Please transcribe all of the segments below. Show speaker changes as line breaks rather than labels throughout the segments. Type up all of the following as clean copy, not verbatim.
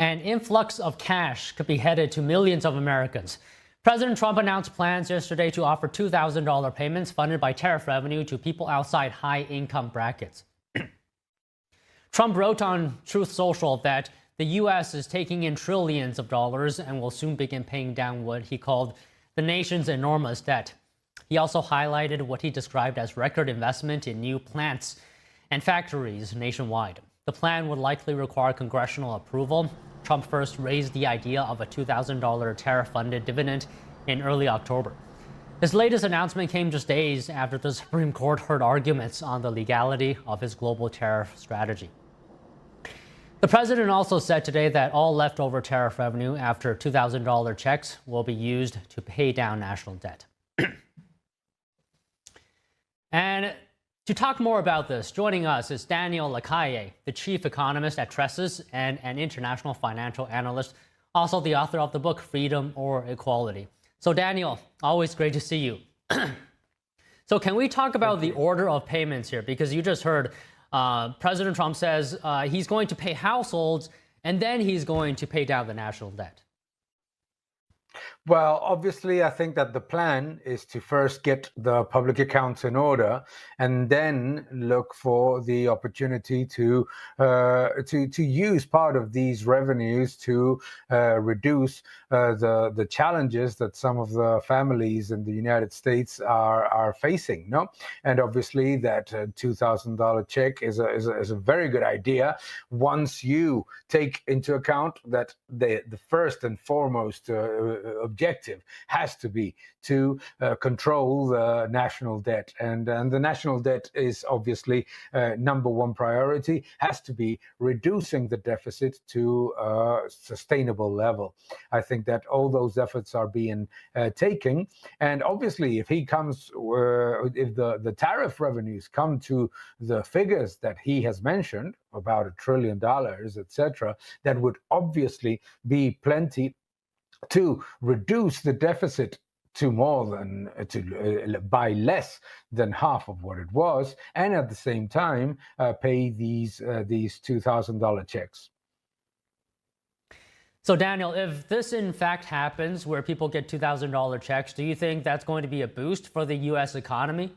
An influx of cash could be headed to millions of Americans. President Trump announced plans yesterday to offer $2,000 payments funded by tariff revenue to people outside high-income brackets. Trump wrote on Truth Social that the U.S. is taking in trillions of dollars and will soon begin paying down what he called the nation's enormous debt. He also highlighted what he described as record investment in new plants and factories nationwide. The plan would likely require congressional approval. Trump first raised the idea of a $2,000 tariff-funded dividend in early October. His latest announcement came just days after the Supreme Court heard arguments on the legality of his global tariff strategy. The president also said today that all leftover tariff revenue after $2,000 checks will be used to pay down national debt. And to talk more about this, joining us is Daniel Lacalle, the chief economist at Tressis and an international financial analyst, also the author of the book Freedom or Equality. So Daniel, always great to see you. So can we talk about the order of payments here? Because you just heard President Trump says he's going to pay households and then he's going to pay down the national debt.
Well, obviously, I think that the plan is to first get the public accounts in order and then look for the opportunity to use part of these revenues to reduce the challenges that some of the families in the United States are facing. No, and obviously that $2,000 check is a very good idea once you take into account that the first and foremost objective has to be to control the national debt. And the national debt is obviously number one priority, has to be reducing the deficit to a sustainable level. I think that all those efforts are being taken. And obviously, if he comes, if the tariff revenues come to the figures that he has mentioned, about $1 trillion, etc., that would obviously be plenty to reduce the deficit to more than by less than half of what it was, and at the same time pay these $2,000 checks.
So Daniel, if this in fact happens, where people get $2,000 checks, do you think that's going to be a boost for the U.S. economy?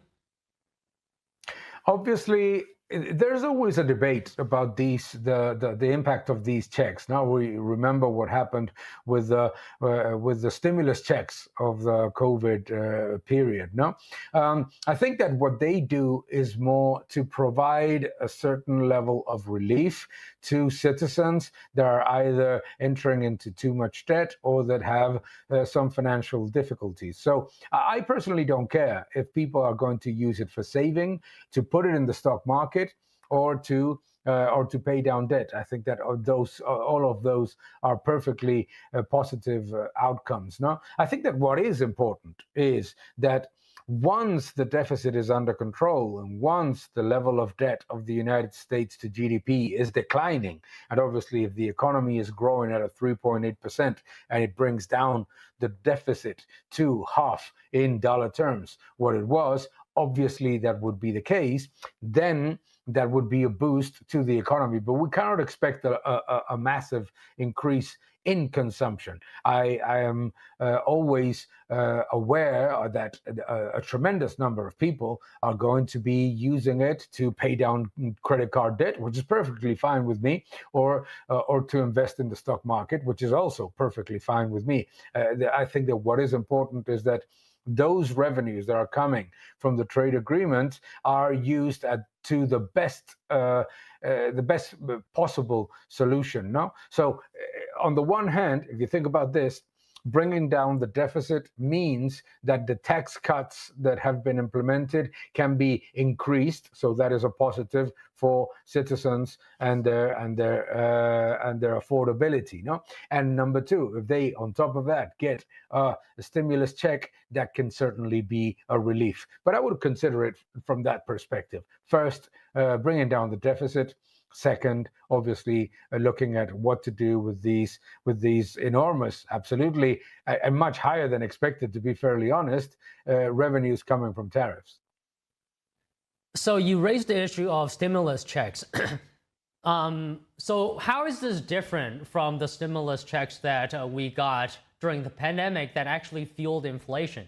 Obviously, there's always a debate about the impact of these checks. Now we remember what happened with the stimulus checks of the COVID period. No, I think that what they do is more to provide a certain level of relief to citizens that are either entering into too much debt or that have some financial difficulties. So I personally don't care if people are going to use it for saving, to put it in the stock market, or to pay down debt. I think that all of those are perfectly positive outcomes. No, I think that what is important is that once the deficit is under control and once the level of debt of the United States to GDP is declining, and obviously if the economy is growing at a 3.8% and it brings down the deficit to half in dollar terms what it was, obviously that would be the case, then that would be a boost to the economy. But we cannot expect a massive increase in consumption. I am always aware that a tremendous number of people are going to be using it to pay down credit card debt, which is perfectly fine with me, or to invest in the stock market, which is also perfectly fine with me. I think that what is important is that those revenues that are coming from the trade agreement are used to the best possible solution. No, so on the one hand, if you think about this, bringing down the deficit means that the tax cuts that have been implemented can be increased. So that is a positive for citizens and their affordability. No, and number two, if they on top of that get a stimulus check, that can certainly be a relief. But I would consider it from that perspective. First, bringing down the deficit. Second, obviously, looking at what to do with these enormous, absolutely, and much higher than expected, to be fairly honest, revenues coming from tariffs.
So you raised the issue of stimulus checks. So how is this different from the stimulus checks that we got during the pandemic that actually fueled inflation?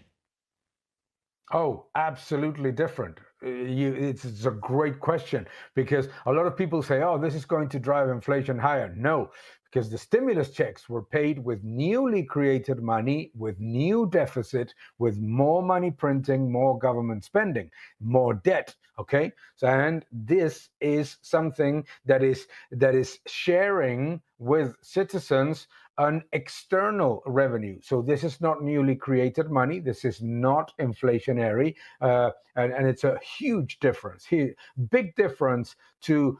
Oh, absolutely different. It's a great question because a lot of people say, oh, this is going to drive inflation higher. No, because the stimulus checks were paid with newly created money, with new deficit, with more money printing, more government spending, more debt. Okay, so and this is something that is sharing with citizens an external revenue. So this is not newly created money. This is not inflationary, and it's a huge difference. Here, big difference to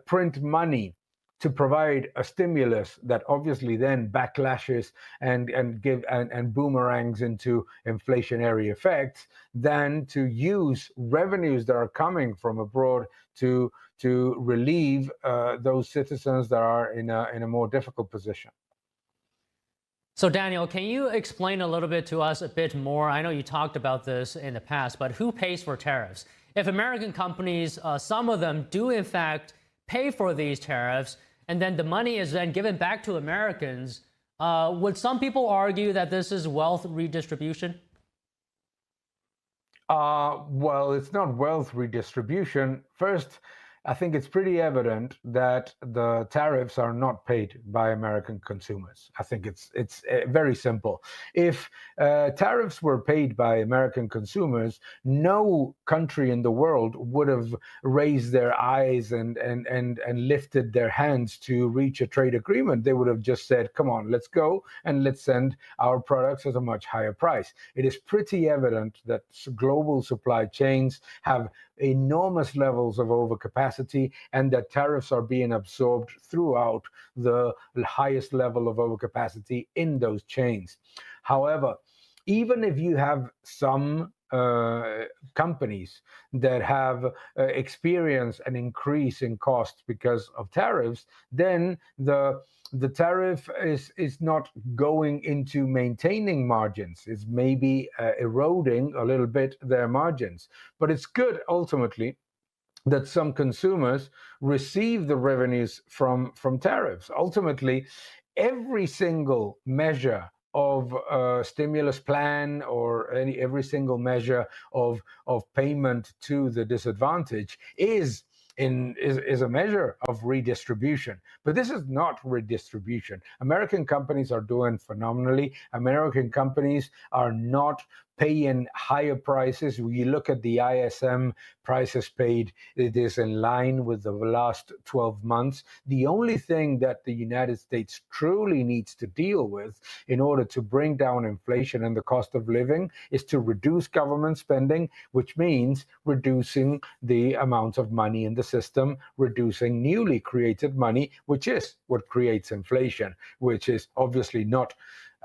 print money to provide a stimulus that obviously then backlashes and boomerangs into inflationary effects, than to use revenues that are coming from abroad to relieve those citizens that are in a more difficult position.
So Daniel, can you explain a little bit to us a bit more? I know you talked about this in the past, but who pays for tariffs? If American companies, some of them do in fact pay for these tariffs, and then the money is then given back to Americans, would some people argue that this is wealth redistribution?
Well, it's not wealth redistribution. First, I think it's pretty evident that the tariffs are not paid by American consumers. I think it's very simple. If tariffs were paid by American consumers, no country in the world would have raised their eyes and lifted their hands to reach a trade agreement. They would have just said, come on, let's go and let's send our products at a much higher price. It is pretty evident that global supply chains have enormous levels of overcapacity, and that tariffs are being absorbed throughout the highest level of overcapacity in those chains. However, even if you have some companies that have experienced an increase in cost because of tariffs, then the tariff is not going into maintaining margins. It's maybe eroding a little bit their margins. But it's good ultimately that some consumers receive the revenues from tariffs. Ultimately, every single measure of a stimulus plan or every single measure of payment to the disadvantaged is a measure of redistribution. But this is not redistribution. American companies are doing phenomenally. American companies are not paying higher prices. When you look at the ISM prices paid, it is in line with the last 12 months. The only thing that the United States truly needs to deal with in order to bring down inflation and the cost of living is to reduce government spending, which means reducing the amount of money in the system, reducing newly created money, which is what creates inflation, which is obviously not,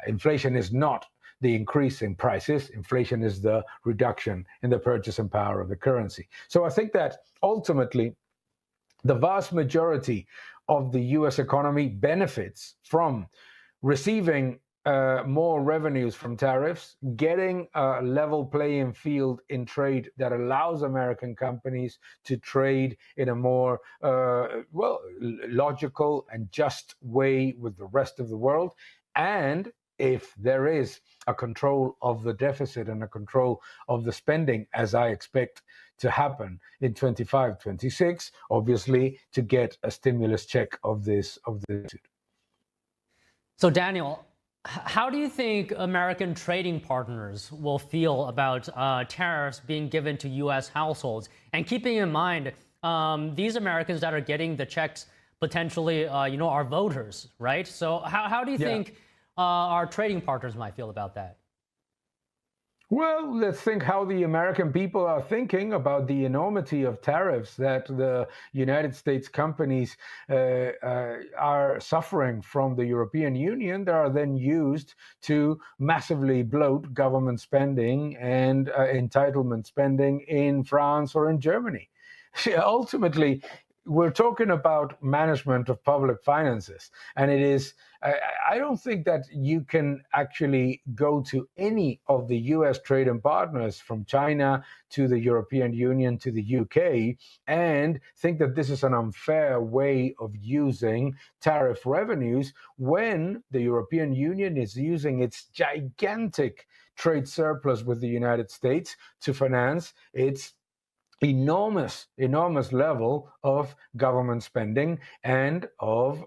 inflation is not the increase in prices. Inflation is the reduction in the purchasing power of the currency. So I think that ultimately the vast majority of the US economy benefits from receiving more revenues from tariffs, getting a level playing field in trade that allows American companies to trade in a more logical and just way with the rest of the world. And if there is a control of the deficit and a control of the spending, as I expect to happen in 25, 26, obviously to get a stimulus check of this.
So Daniel, how do you think American trading partners will feel about tariffs being given to U.S. households? And keeping in mind, these Americans that are getting the checks potentially, are voters, right? So how do you think our trading partners might feel about that?
Well, let's think how the American people are thinking about the enormity of tariffs that the United States companies are suffering from the European Union, that are then used to massively bloat government spending and entitlement spending in France or in Germany. Ultimately, we're talking about management of public finances, and it is. I don't think that you can actually go to any of the U.S. trading partners, from China to the European Union to the UK, and think that this is an unfair way of using tariff revenues when the European Union is using its gigantic trade surplus with the United States to finance its enormous level of government spending and of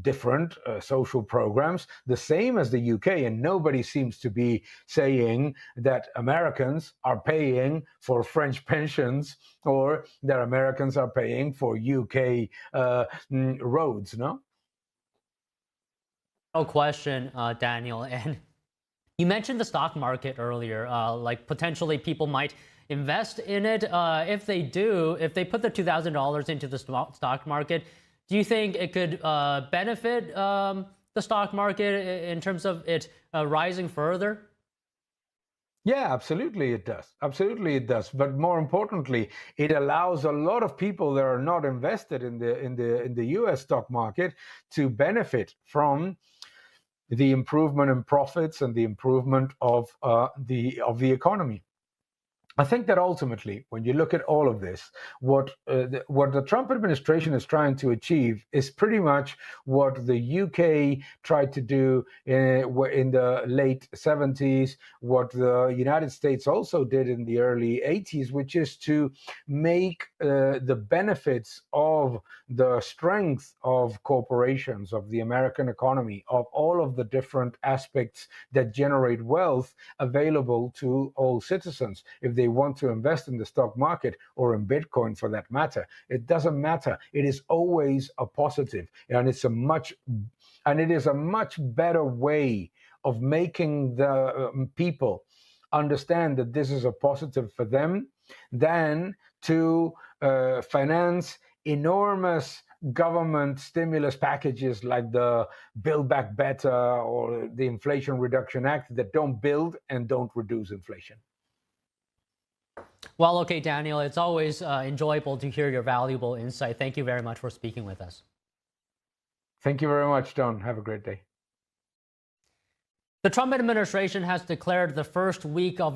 different social programs, the same as the UK. And nobody seems to be saying that Americans are paying for French pensions or that Americans are paying for UK roads, no?
No question, Daniel. And you mentioned the stock market earlier, like potentially people might invest in it. If they do, if they put the $2,000 into the stock market, do you think it could benefit the stock market in terms of it rising further?
Yeah, absolutely it does. Absolutely it does. But more importantly, it allows a lot of people that are not invested in the U.S. stock market to benefit from the improvement in profits and the improvement of the economy. I think that ultimately, when you look at all of this, what the Trump administration is trying to achieve is pretty much what the UK tried to do in the late 70s, what the United States also did in the early 80s, which is to make the benefits of the strength of corporations, of the American economy, of all of the different aspects that generate wealth available to all citizens. If they want to invest in the stock market or in Bitcoin for that matter, it doesn't matter. It is always a positive, and it is a much better way of making the people understand that this is a positive for them than to finance enormous government stimulus packages like the Build Back Better or the Inflation Reduction Act that don't build and don't reduce inflation.
Well, okay, Daniel, it's always enjoyable to hear your valuable insight. Thank you very much for speaking with us.
Thank you very much, Don. Have a great day.
The Trump administration has declared the first week of